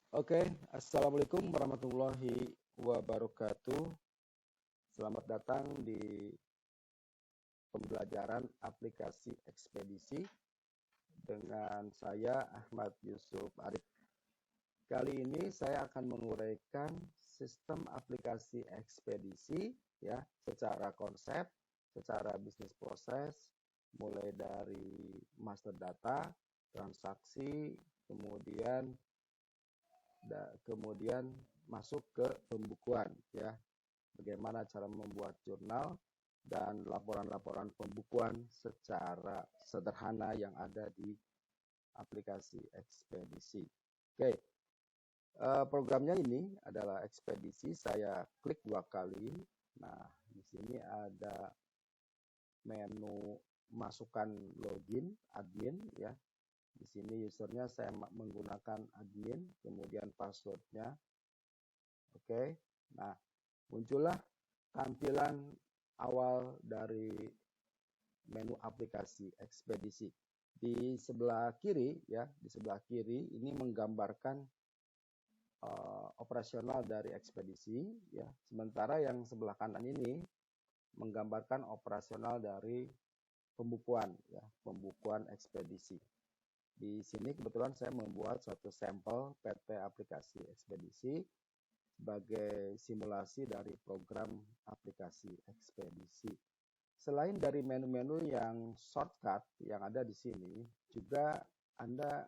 Oke, Assalamualaikum warahmatullahi wabarakatuh. Selamat datang di pembelajaran aplikasi ekspedisi dengan saya Ahmad Yusuf Arif. Kali ini saya akan menguraikan sistem aplikasi ekspedisi ya, secara konsep, secara bisnis proses, mulai dari master data, transaksi, kemudian masuk ke pembukuan ya. Bagaimana cara membuat jurnal dan laporan-laporan pembukuan secara sederhana yang ada di aplikasi ekspedisi. Oke, programnya ini adalah ekspedisi. Saya klik 2 kali. Nah, di sini ada menu masukkan login admin ya. Di sini usernya saya menggunakan admin, kemudian passwordnya. Oke, nah muncullah tampilan awal dari menu aplikasi ekspedisi. Di sebelah kiri ya, di sebelah kiri ini menggambarkan operasional dari ekspedisi ya. Sementara yang sebelah kanan ini menggambarkan operasional dari pembukuan ya, pembukuan ekspedisi. Di sini kebetulan saya membuat suatu sampel PT aplikasi ekspedisi sebagai simulasi dari program aplikasi ekspedisi. Selain dari menu-menu yang shortcut yang ada di sini, juga Anda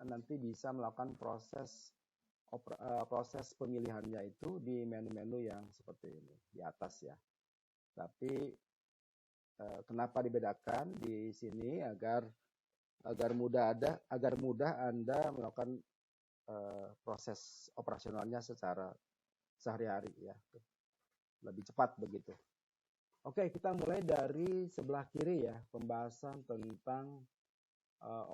nanti bisa melakukan proses pemilihannya itu di menu-menu yang seperti ini di atas ya. Tapi kenapa dibedakan di sini agar mudah Anda melakukan proses operasionalnya secara sehari-hari ya, lebih cepat begitu. Oke, kita mulai dari sebelah kiri ya, pembahasan tentang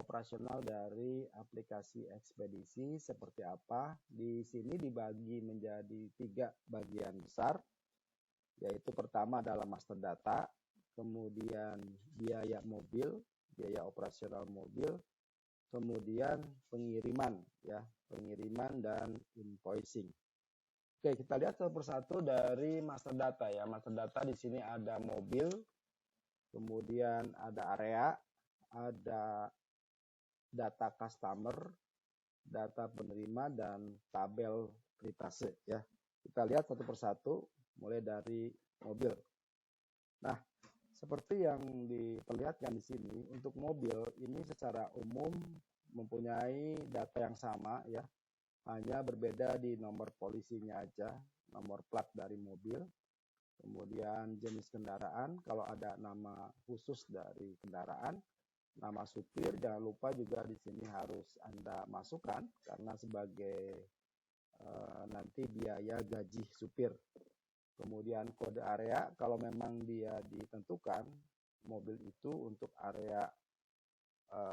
operasional dari aplikasi ekspedisi seperti apa. Di sini dibagi menjadi 3 bagian besar, yaitu pertama adalah master data, kemudian biaya mobil, biaya operasional mobil, kemudian pengiriman ya, pengiriman dan invoicing. Oke, kita lihat satu persatu dari master data ya. Master data di sini ada mobil, kemudian ada area, ada data customer, data penerima, dan tabel kritase ya. Kita lihat satu persatu mulai dari mobil. Nah, seperti yang diperlihatkan di sini, untuk mobil ini secara umum mempunyai data yang sama ya, hanya berbeda di nomor polisinya aja, nomor plat dari mobil, kemudian jenis kendaraan, kalau ada nama khusus dari kendaraan, nama supir, jangan lupa juga di sini harus Anda masukkan karena sebagai nanti biaya gaji supir. Kemudian kode area, kalau memang dia ditentukan mobil itu untuk area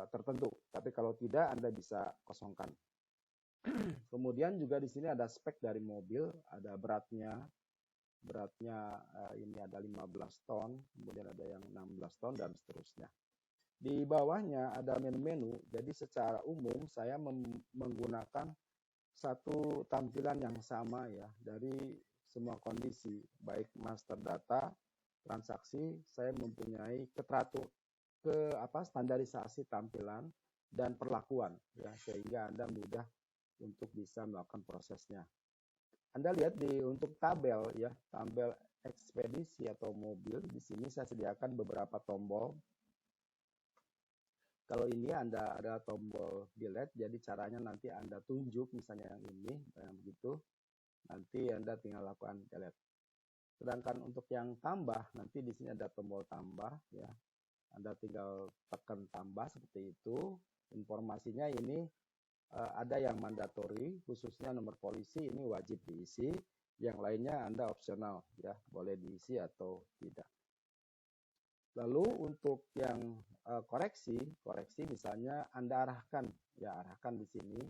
tertentu, tapi kalau tidak Anda bisa kosongkan. Kemudian juga di sini ada spek dari mobil, ada beratnya ini ada 15 ton, kemudian ada yang 16 ton dan seterusnya. Di bawahnya ada menu-menu, jadi secara umum saya menggunakan satu tampilan yang sama ya dari semua kondisi, baik master data, transaksi, saya mempunyai standarisasi tampilan dan perlakuan ya, sehingga Anda mudah untuk bisa melakukan prosesnya. Anda lihat untuk tabel ya, tabel ekspedisi atau mobil, di sini saya sediakan beberapa tombol. Kalau ini Anda ada tombol delete, jadi caranya nanti Anda tunjuk misalnya yang ini, yang begitu, nanti Anda tinggal lakukan delete. Sedangkan untuk yang tambah, nanti di sini ada tombol tambah ya. Anda tinggal tekan tambah seperti itu. Informasinya ini ada yang mandatory, khususnya nomor polisi ini wajib diisi, yang lainnya Anda opsional ya, boleh diisi atau tidak. Lalu untuk yang koreksi misalnya Anda arahkan di sini,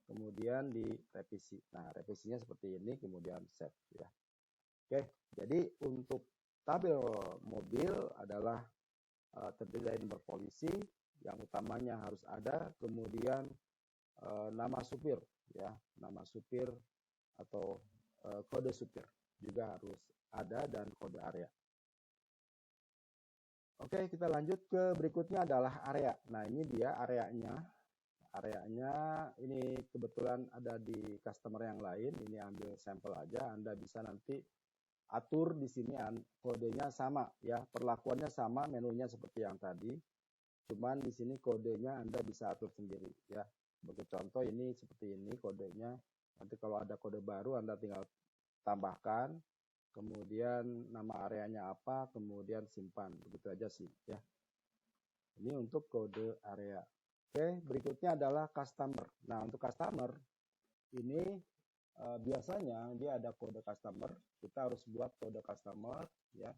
kemudian direvisi. Nah, revisinya seperti ini, kemudian save ya. Oke, jadi untuk tabel mobil adalah terdiri dari nomor polisi yang utamanya harus ada, kemudian nama supir ya, nama supir atau kode supir juga harus ada, dan kode area. Oke, kita lanjut ke berikutnya adalah area. Nah, ini dia areanya. Areanya ini kebetulan ada di customer yang lain. Ini ambil sampel aja. Anda bisa nanti atur di sini kodenya sama ya, perlakuannya sama, menunya seperti yang tadi. Cuman di sini kodenya Anda bisa atur sendiri ya. Sebagai contoh ini seperti ini kodenya. Nanti kalau ada kode baru Anda tinggal tambahkan, kemudian nama areanya apa, kemudian simpan. Begitu aja sih ya. Ini untuk kode area. Oke, berikutnya adalah customer. Nah, untuk customer ini biasanya dia ada kode customer. Kita harus buat kode customer ya.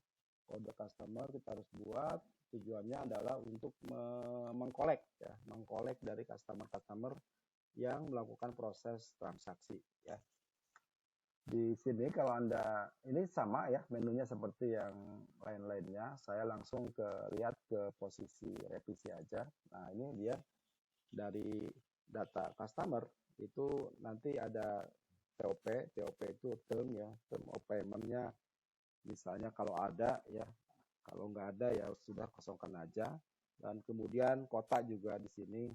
Kode customer kita harus buat, tujuannya adalah untuk mengkolek ya, mengkolek dari customer yang melakukan proses transaksi ya. Di sini kalau Anda, ini sama ya, menunya seperti yang lain-lainnya. Saya langsung lihat ke posisi revisi aja. Nah, ini dia dari data customer itu nanti ada TOP itu term ya, term of payment-nya. Misalnya kalau ada ya, kalau nggak ada ya sudah kosongkan aja. Dan kemudian kota juga di sini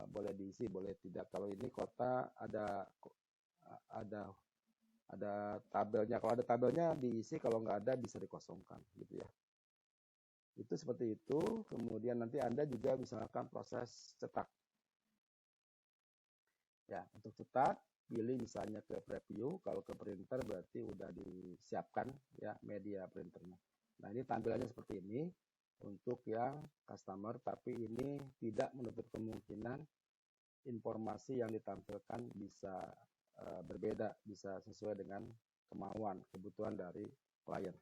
boleh diisi, boleh tidak. Kalau ini kota ada tabelnya. Kalau ada tabelnya diisi, kalau nggak ada bisa dikosongkan gitu ya. Itu seperti itu. Kemudian nanti Anda juga misalkan proses cetak. Ya, untuk cetak pilih misalnya ke preview, kalau ke printer berarti udah disiapkan ya media printernya. Nah, ini tampilannya seperti ini untuk yang customer, tapi ini tidak menutup kemungkinan informasi yang ditampilkan bisa berbeda, bisa sesuai dengan kemauan, kebutuhan dari klien.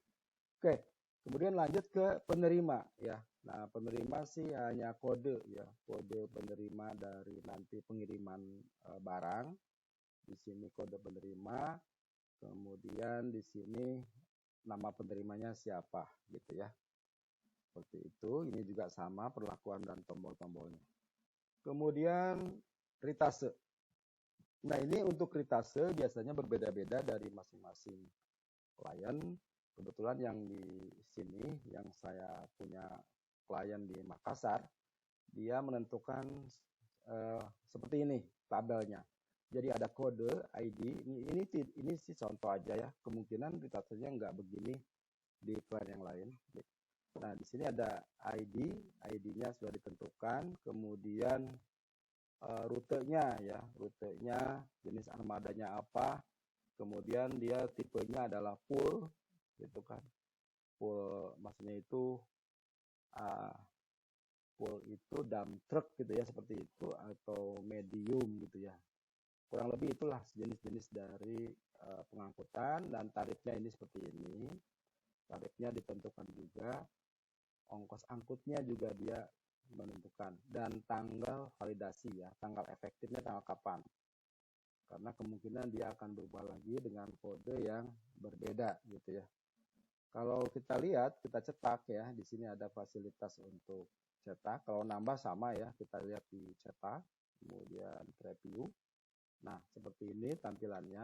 Oke, kemudian lanjut ke penerima ya. Nah, penerima sih hanya kode ya, kode penerima dari nanti pengiriman barang. Di sini kode penerima, kemudian di sini nama penerimanya siapa gitu ya. Seperti itu, ini juga sama perlakuan dan tombol-tombolnya. Kemudian ritase. Nah, ini untuk ritase biasanya berbeda-beda dari masing-masing klien. Kebetulan yang di sini, yang saya punya klien di Makassar, dia menentukan seperti ini tabelnya. Jadi ada kode ID, ini sih contoh aja ya, kemungkinan ritasenya nggak begini di klien yang lain. Nah, di sini ada ID-nya sudah ditentukan, kemudian rutenya ya, rutenya jenis armadanya apa, kemudian dia tipenya adalah full gitu kan, full maksudnya itu full itu dump truck gitu ya, seperti itu, atau medium gitu ya, kurang lebih itulah jenis-jenis dari pengangkutan. Dan tarifnya ini seperti ini, tarifnya ditentukan juga, ongkos angkutnya juga dia menentukan, dan tanggal validasi ya, tanggal efektifnya tanggal kapan, karena kemungkinan dia akan berubah lagi dengan kode yang berbeda gitu ya. Kalau kita lihat, kita cetak ya, di sini ada fasilitas untuk cetak. Kalau nambah sama ya, kita lihat di cetak, kemudian preview. Nah, seperti ini tampilannya,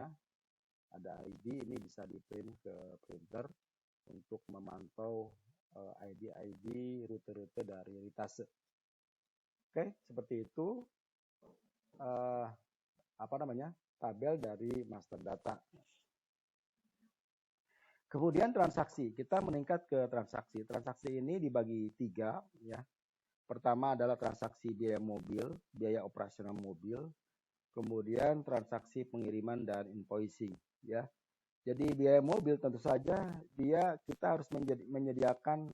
ada ID, ini bisa di print ke printer untuk memantau ID rute-rute dari ritase. Oke, seperti itu tabel dari master data. Kemudian transaksi, kita meningkat ke transaksi. Transaksi ini dibagi 3 ya. Pertama adalah transaksi biaya mobil, biaya operasional mobil. Kemudian transaksi pengiriman dan invoicing ya. Jadi biaya mobil tentu saja kita harus menyediakan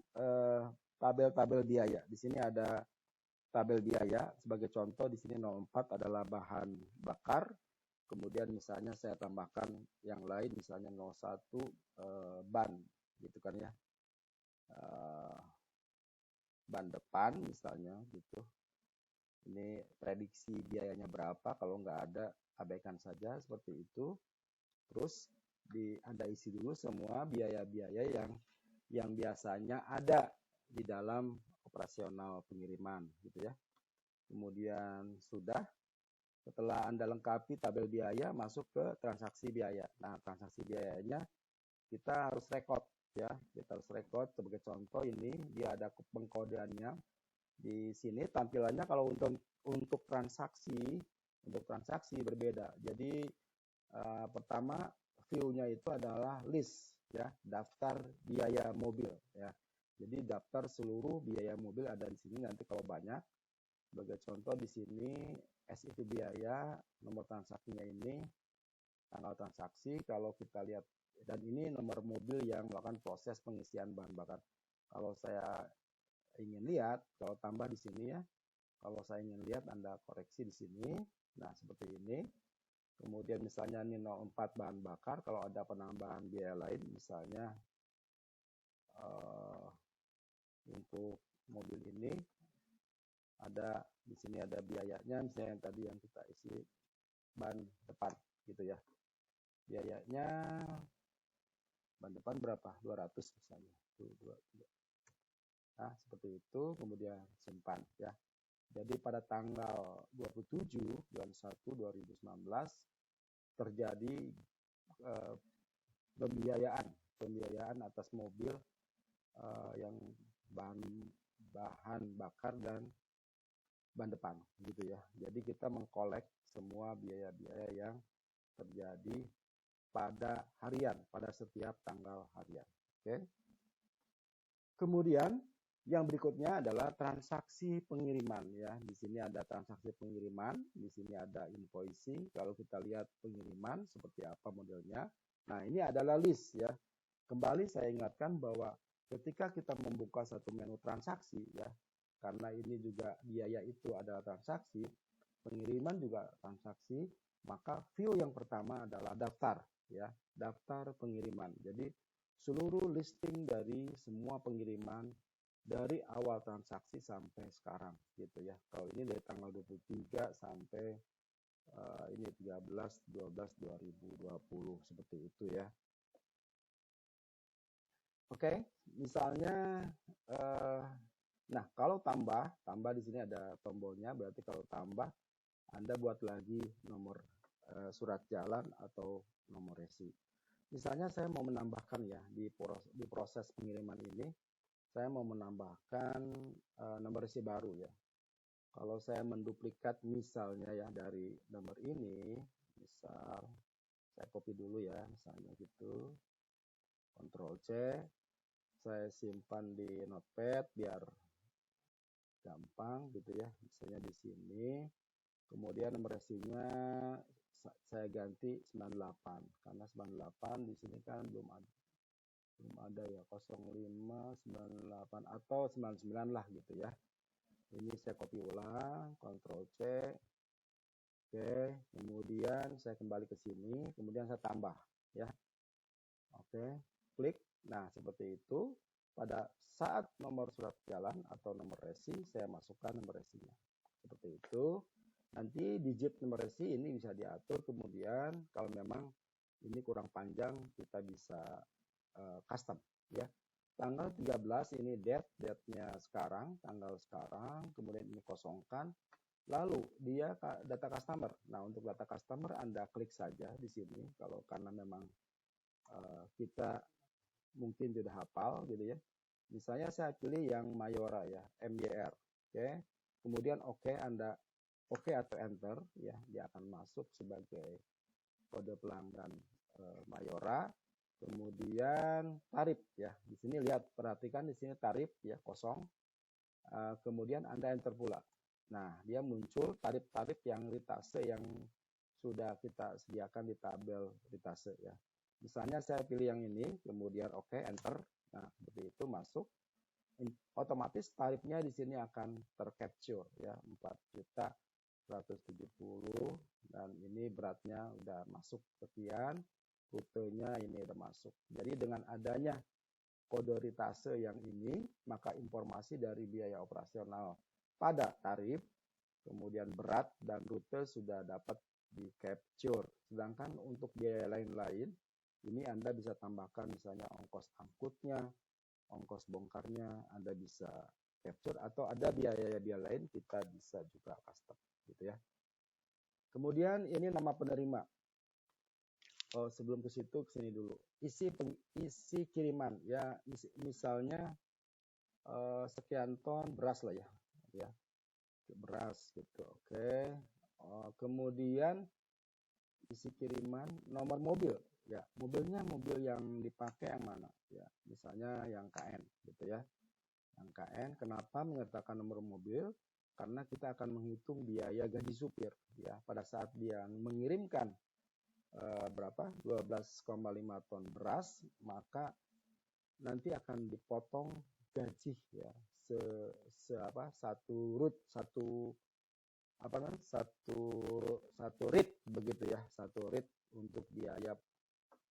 tabel-tabel biaya. Di sini ada tabel biaya, sebagai contoh di sini 04 adalah bahan bakar. Kemudian misalnya saya tambahkan yang lain, misalnya 01 ban gitu kan ya. Ban depan misalnya gitu. Ini prediksi biayanya berapa, kalau nggak ada abaikan saja seperti itu. Terus Anda isi dulu semua biaya-biaya yang biasanya ada di dalam operasional pengiriman gitu ya. Kemudian sudah Setelah Anda lengkapi tabel biaya, masuk ke transaksi biaya. Nah, transaksi biayanya kita harus record ya. Kita harus record sebagai contoh ini dia ada pengkodeannya. Di sini tampilannya kalau untuk transaksi berbeda. Jadi pertama view-nya itu adalah list ya, daftar biaya mobil ya. Jadi daftar seluruh biaya mobil ada di sini nanti kalau banyak. Sebagai contoh di sini S itu biaya, nomor transaksinya ini, tanggal transaksi. Kalau kita lihat, dan ini nomor mobil yang melakukan proses pengisian bahan bakar. Kalau saya ingin lihat, kalau tambah di sini ya, kalau saya ingin lihat Anda koreksi di sini. Nah, seperti ini. Kemudian misalnya ini 04 bahan bakar, kalau ada penambahan biaya lain, misalnya untuk mobil ini, ada di sini ada biayanya, misalnya yang tadi yang kita isi ban depan gitu ya. Biayanya ban depan berapa? 200 misalnya. Nah, seperti itu, kemudian simpan ya. Jadi pada tanggal 27 bulan 1 2019 terjadi pembiayaan atas mobil yang bahan bakar dan ban depan gitu ya. Jadi kita mengkolek semua biaya-biaya yang terjadi pada harian, pada setiap tanggal harian. Oke. Kemudian yang berikutnya adalah transaksi pengiriman ya. Di sini ada transaksi pengiriman, di sini ada invoicing. Kalau kita lihat pengiriman seperti apa modelnya. Nah, ini adalah list ya. Kembali saya ingatkan bahwa ketika kita membuka satu menu transaksi ya, karena ini juga biaya itu adalah transaksi, pengiriman juga transaksi, maka view yang pertama adalah daftar ya, daftar pengiriman. Jadi seluruh listing dari semua pengiriman dari awal transaksi sampai sekarang gitu ya. Kalau ini dari tanggal 23 sampai ini 13/12/2020 seperti itu ya. Oke, misalnya nah kalau tambah di sini ada tombolnya, berarti kalau tambah Anda buat lagi nomor surat jalan atau nomor resi. Misalnya saya mau menambahkan ya di proses pengiriman ini, saya mau menambahkan nomor resi baru ya. Kalau saya menduplikat misalnya ya dari nomor ini, misal saya copy dulu ya, misalnya gitu, Ctrl C, saya simpan di notepad biar gampang gitu ya, misalnya di sini. Kemudian nomor resinya saya ganti 98 karena 98 di sini kan belum ada ya, 0598 atau 99 lah gitu ya. Ini saya copy ulang, Ctrl C. Oke, kemudian saya kembali ke sini, kemudian saya tambah ya. Oke, klik. Nah, seperti itu. Pada saat nomor surat jalan atau nomor resi, saya masukkan nomor resinya. Seperti itu. Nanti digit nomor resi ini bisa diatur, kemudian kalau memang ini kurang panjang, kita bisa custom ya. Tanggal 13 ini date-nya sekarang, tanggal sekarang, kemudian ini kosongkan. Lalu dia data customer. Nah, untuk data customer Anda klik saja di sini kalau karena memang kita mungkin sudah hafal gitu ya. Misalnya saya pilih yang Mayora ya, MYR. Oke. Kemudian Anda oke atau enter ya, dia akan masuk sebagai kode pelanggan Mayora. Kemudian tarif ya. Di sini lihat, perhatikan di sini tarif ya kosong. Kemudian Anda enter pula. Nah, dia muncul tarif-tarif yang ritase yang sudah kita sediakan di tabel ritase ya. Misalnya saya pilih yang ini, kemudian oke, enter. Nah, seperti itu masuk. Otomatis tarifnya di sini akan tercapture ya, 4.170 dan ini beratnya udah masuk sekian, rutenya ini udah masuk. Jadi dengan adanya kode ritase yang ini, maka informasi dari biaya operasional pada tarif, kemudian berat dan rute sudah dapat di capture. Sedangkan untuk biaya lain-lain, ini Anda bisa tambahkan misalnya ongkos angkutnya, ongkos bongkarnya, Anda bisa capture atau ada biaya-biaya lain kita bisa juga custom gitu ya. Kemudian ini nama penerima. Oh, sebelum ke situ, ke sini dulu. Isi kiriman ya, misalnya sekian ton beras lah ya, beras gitu. Oke. Kemudian isi kiriman, nomor mobil ya, mobilnya mobil yang dipakai yang mana ya, misalnya yang KN gitu ya. Yang KN, kenapa menyertakan nomor mobil? Karena kita akan menghitung biaya gaji supir ya pada saat dia mengirimkan berapa 12,5 ton beras, maka nanti akan dipotong gaji ya satu rit begitu ya, satu rit untuk biaya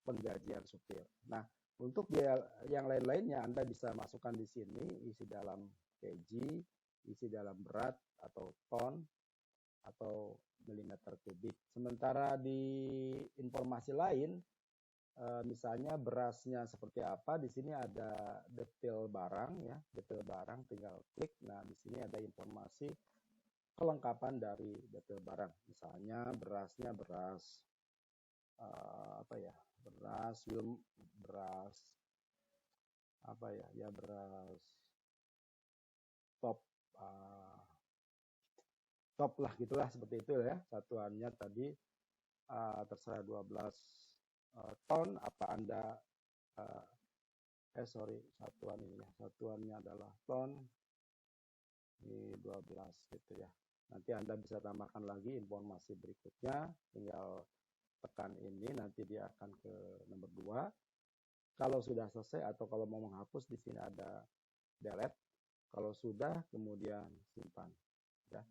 penggajian supir. Nah, untuk biaya yang lain-lainnya Anda bisa masukkan di sini, isi dalam kg, isi dalam berat atau ton atau milimeter kubik. Sementara di informasi lain, misalnya berasnya seperti apa, di sini ada detail barang ya, detail barang tinggal klik. Nah, di sini ada informasi kelengkapan dari detail barang. Misalnya berasnya beras beras top top lah gitulah, seperti itu ya. Satuannya tadi terserah 12 ton apa Anda satuannya adalah ton, ini 12 gitu ya. Nanti Anda bisa tambahkan lagi informasi berikutnya, tinggal tekan ini, nanti dia akan ke nomor 2. Kalau sudah selesai atau kalau mau menghapus, di sini ada delete. Kalau sudah, kemudian simpan ya.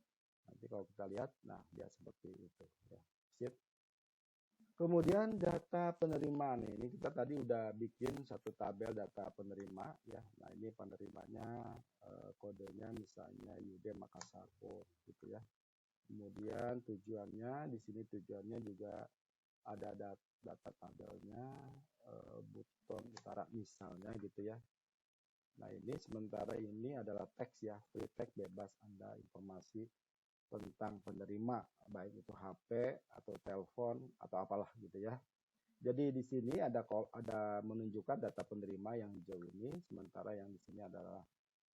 Nanti kalau kita lihat, nah dia seperti itu ya. Sip. Kemudian data penerima nih, ini kita tadi udah bikin satu tabel data penerima ya. Nah, ini penerimanya kodenya misalnya UD Makassar gitu ya. Kemudian tujuannya, di sini tujuannya juga ada data tabelnya, Buton Utara misalnya gitu ya. Nah, ini sementara ini adalah teks ya, free text, bebas Anda informasi tentang penerima, baik itu HP atau telepon atau apalah gitu ya. Jadi di sini ada menunjukkan data penerima yang hijau ini, sementara yang di sini adalah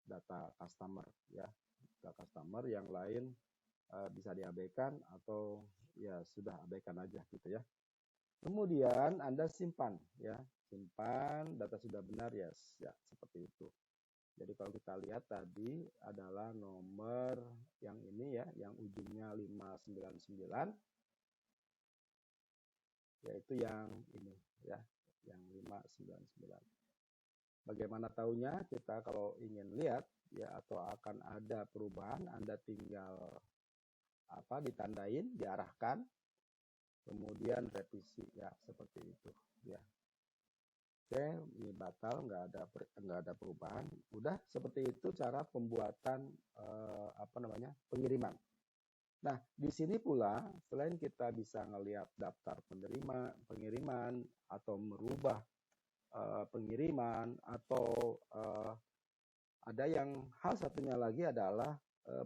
data customer ya. Data customer, yang lain bisa diabaikan atau ya sudah abaikan aja gitu ya. Kemudian Anda simpan ya, simpan data sudah benar ya seperti itu. Jadi kalau kita lihat tadi adalah nomor yang ini ya, yang ujungnya 599, yaitu yang ini ya, yang 599. Bagaimana tahunya? Kita kalau ingin lihat ya atau akan ada perubahan, Anda tinggal ditandain, diarahkan, kemudian revisi ya, seperti itu ya. Oke, ini batal, nggak ada perubahan. Udah seperti itu cara pembuatan pengiriman. Nah, di sini pula selain kita bisa ngelihat daftar pengiriman atau merubah pengiriman atau ada yang hal satunya lagi adalah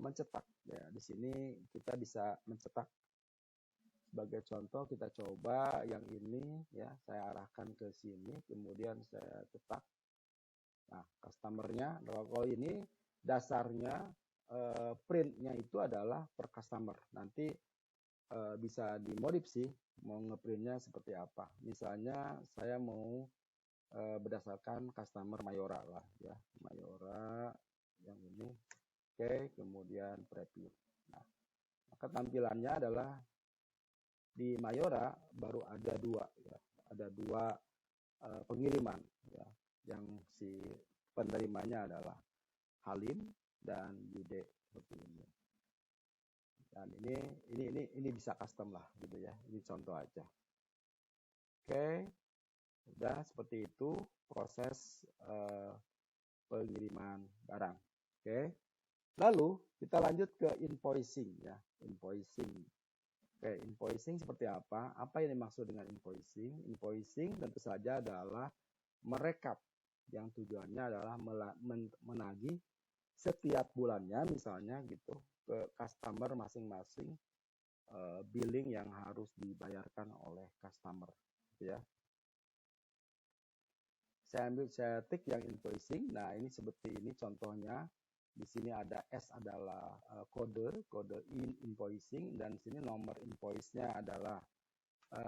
mencetak. Ya, di sini kita bisa mencetak. Sebagai contoh kita coba yang ini ya, saya arahkan ke sini, kemudian saya cetak. Nah, customernya, kalau ini dasarnya printnya itu adalah per customer. Nanti bisa dimodif sih, mau ngeprintnya seperti apa. Misalnya saya mau berdasarkan customer Mayora lah ya, Mayora yang ini. Oke, kemudian preview. Nah, maka tampilannya adalah di Mayora baru ada dua pengiriman ya, yang si penerimanya adalah Halim dan Yude seperti ini. Dan ini bisa custom lah gitu ya. Ini contoh aja. Oke, udah seperti itu proses pengiriman barang. Oke, lalu kita lanjut ke invoicing ya, invoicing. Oke, invoicing seperti apa? Apa yang dimaksud dengan invoicing? Invoicing tentu saja adalah merekap, yang tujuannya adalah menagih setiap bulannya misalnya gitu ke customer masing-masing billing yang harus dibayarkan oleh customer, ya. Saya tik yang invoicing. Nah, ini seperti ini contohnya. Di sini ada S adalah kode invoicing, dan di sini nomor invoice-nya adalah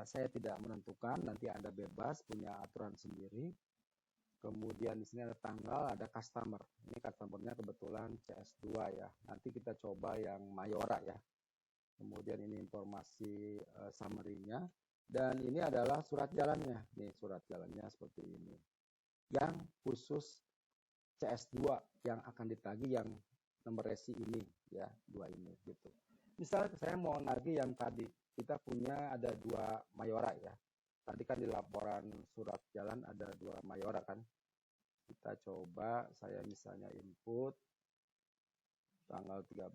saya tidak menentukan, nanti Anda bebas punya aturan sendiri. Kemudian di sini ada tanggal, ada customer. Ini customernya kebetulan CS2 ya. Nanti kita coba yang Mayora ya. Kemudian ini informasi summary-nya, dan ini adalah surat jalannya. Nih surat jalannya seperti ini. Yang khusus CS2 yang akan ditagih yang nomor resi ini ya, 2 ini gitu. Misal saya mau nagih yang tadi, kita punya ada 2 Mayora ya. Tadi kan di laporan surat jalan ada 2 Mayora kan. Kita coba, saya misalnya input tanggal 13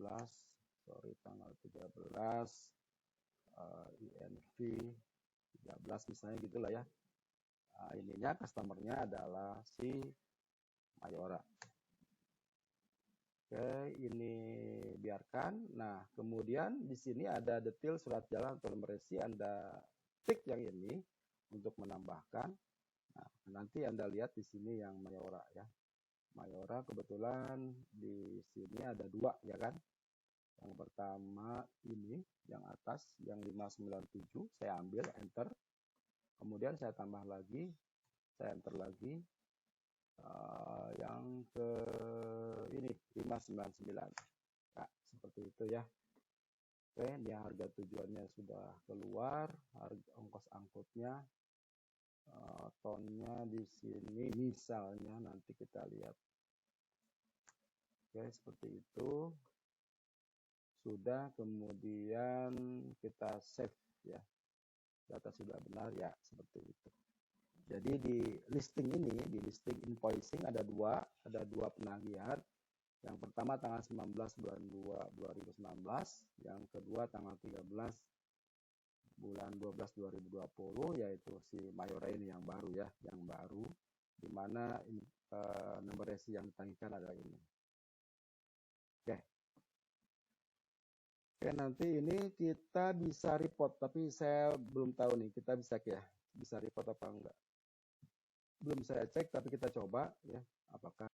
INV 13 misalnya gitulah ya. Nah, ininya customernya adalah si Mayora. Oke, ini biarkan. Nah, kemudian di sini ada detail surat jalan atau nomor resi, Anda klik yang ini untuk menambahkan. Nah, nanti Anda lihat di sini yang Mayora ya. Mayora kebetulan di sini ada 2 ya kan. Yang pertama ini yang atas yang 597, saya ambil enter. Kemudian saya tambah lagi, saya enter lagi. Yang ke ini 599. Nah, seperti itu ya. Oke, ini harga tujuannya sudah keluar, harga ongkos angkutnya, tonnya di sini misalnya, nanti kita lihat. Oke, seperti itu. Sudah, kemudian kita save ya. Data sudah benar ya, seperti itu. Jadi di listing ini, di listing invoicing ada dua penagihan. Yang pertama tanggal 19 bulan 2 2019, yang kedua tanggal 13 bulan 12 2020, yaitu si Mayora ini yang baru ya, di mana nomor resi yang ditagihkan adalah ini. Oke, nanti ini kita bisa report, tapi saya belum tahu nih, kita bisa report apa enggak. Belum saya cek, tapi kita coba ya, apakah